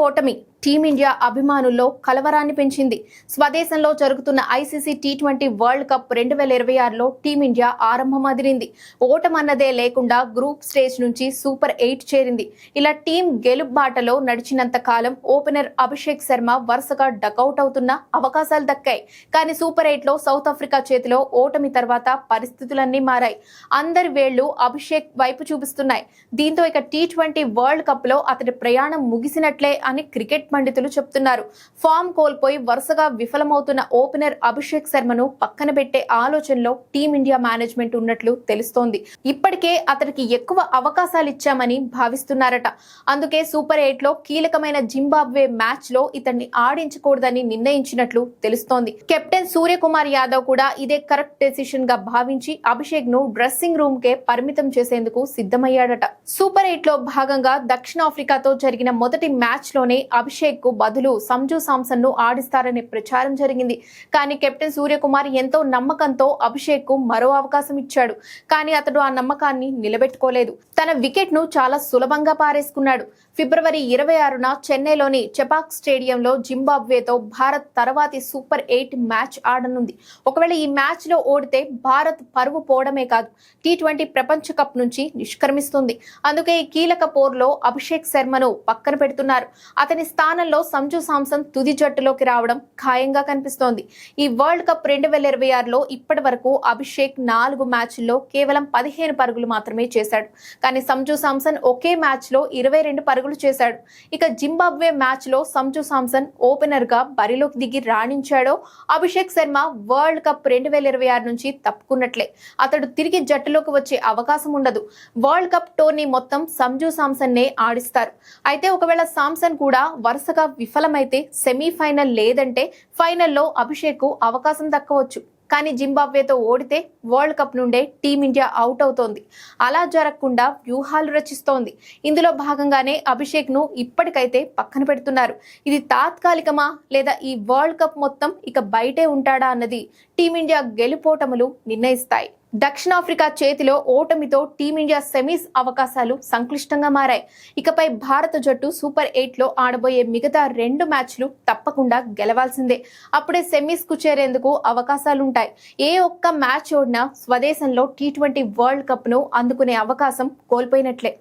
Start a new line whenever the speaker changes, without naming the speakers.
ఓటమి టీమిండియా అభిమానుల్లో కలవరాన్ని పెంచింది. స్వదేశంలో జరుగుతున్న ఐసీసీ టీ20 వరల్డ్ కప్ 2026లో టీమిండియా ఆరంభం అదిరింది. ఓటమన్నదే లేకుండా గ్రూప్ స్టేజ్ నుంచి సూపర్ 8 చేరింది. ఇలా టీం గెలుపు బాటలో నడిచినంత కాలం ఓపెనర్ అభిషేక్ శర్మ వరుసగా డకౌట్ అవుతున్న అవకాశాలు దక్కాయి. కానీ సూపర్ 8లో సౌత్ ఆఫ్రికా చేతిలో ఓటమి తర్వాత పరిస్థితులన్నీ మారాయి. అందరి వేళ్లు అభిషేక్ వైపు చూపిస్తున్నాయి. దీంతో ఇక టీ20 వరల్డ్ కప్ లో అతడి ప్రయాణం ముగిసినట్లే అని క్రికెట్ పండితులు చెప్తున్నారు. ఫామ్ కోల్పోయి వరుసగా విఫలమవుతున్న ఓపెనర్ అభిషేక్ శర్మను పక్కన పెట్టే ఆలోచనలో టీమిండియా మేనేజ్మెంట్ ఉన్నట్లు తెలుస్తోంది. ఇప్పటికే అతడికి ఎక్కువ అవకాశాలు ఇచ్చామని భావిస్తున్నారట. అందుకే సూపర్ 8లో కీలకమైన జింబాబ్వే మ్యాచ్ లో ఇతన్ని ఆడించకూడదని నిర్ణయించినట్లు తెలుస్తోంది. కెప్టెన్ సూర్యకుమార్ యాదవ్ కూడా ఇదే కరెక్ట్ డెసిషన్ గా భావించి అభిషేక్ ను డ్రెస్సింగ్ రూమ్ కే పరిమితం చేసేందుకు సిద్ధమయ్యాడట. సూపర్ 8లో భాగంగా దక్షిణాఫ్రికాతో జరిగిన మొదటి మ్యాచ్ లోనే అభిషేక్ కు బదులు సంజు సామ్సన్ ను ఆడిస్తారనే ప్రచారం జరిగింది. కానీ కెప్టెన్ సూర్యకుమార్ ఎంతో నమ్మకంతో అభిషేక్ కు మరో అవకాశం ఇచ్చాడు. కానీ అతడు ఆ నమ్మకాన్ని నిలబెట్టుకోలేదు. తన వికెట్ ను చాలా సులభంగా పారేసుకున్నాడు. ఫిబ్రవరి 26న చెన్నైలోని చెపాక్ స్టేడియంలో జింబాబ్వేతో భారత్ తర్వాతి సూపర్ 8 మ్యాచ్ ఆడనుంది. ఒకవేళ ఈ మ్యాచ్ లో ఓడితే భారత్ పరువు పోవడమే కాదు, టీ20 ప్రపంచ కప్ నుంచి నిష్క్రమిస్తుంది. అందుకే ఈ కీలక పోర్లో అభిషేక్ శర్మను పక్కన పెడుతున్నారు. అతని స్థానంలో సంజు సామ్సన్ తుది జట్టులోకి రావడం ఖాయంగా కనిపిస్తోంది. ఈ వరల్డ్ కప్ 2026లో ఇప్పటి వరకు అభిషేక్ 4 మ్యాచ్ల్లో కేవలం 15 పరుగులు మాత్రమే చేశాడు. కానీ సంజు సామ్సన్ ఒకే మ్యాచ్ లో 22 పరుగులు చేశాడు. ఇక జింబాబ్వే మ్యాచ్ లో సంజు సామ్సన్ ఓపెనర్ గా బరిలోకి దిగి రాణించాడో అభిషేక్ శర్మ వరల్డ్ కప్ 2026 నుంచి తప్పుకున్నట్లే. అతడు తిరిగి జట్టులోకి వచ్చే అవకాశం ఉండదు. వరల్డ్ కప్ టోర్నీ మొత్తం సంజు సామ్సన్ నే ఆడిస్తారు. అయితే ఒకవేళ సామ్సన్ కూడా వరుసగా విఫలమైతే సెమీఫైనల్ లేదంటే ఫైనల్లో అభిషేక్ కు అవకాశం దక్కవచ్చు. కానీ జింబాబ్వేతో ఓడితే వరల్డ్ కప్ నుండే టీమిండియా అవుట్ అవుతోంది. అలా జరగకుండా వ్యూహాలు రచిస్తోంది. ఇందులో భాగంగానే అభిషేక్ ను ఇప్పటికైతే పక్కన పెడుతున్నారు. ఇది తాత్కాలికమా లేదా ఈ వరల్డ్ కప్ మొత్తం ఇక బయటే ఉంటాడా అన్నది టీమిండియా గెలుపోటములు నిర్ణయిస్తాయి. దక్షిణాఫ్రికా చేతిలో ఓటమితో టీమిండియా సెమీస్ అవకాశాలు సంక్లిష్టంగా మారాయి. ఇకపై భారత జట్టు సూపర్ 8లో ఆడబోయే మిగతా 2 మ్యాచ్లు తప్పకుండా గెలవాల్సిందే. అప్పుడే సెమీస్ కు చేరేందుకు అవకాశాలుంటాయి. ఏ ఒక్క మ్యాచ్ ఓడినా స్వదేశంలో టీ20 వరల్డ్ కప్ ను అందుకునే అవకాశం కోల్పోయినట్లే.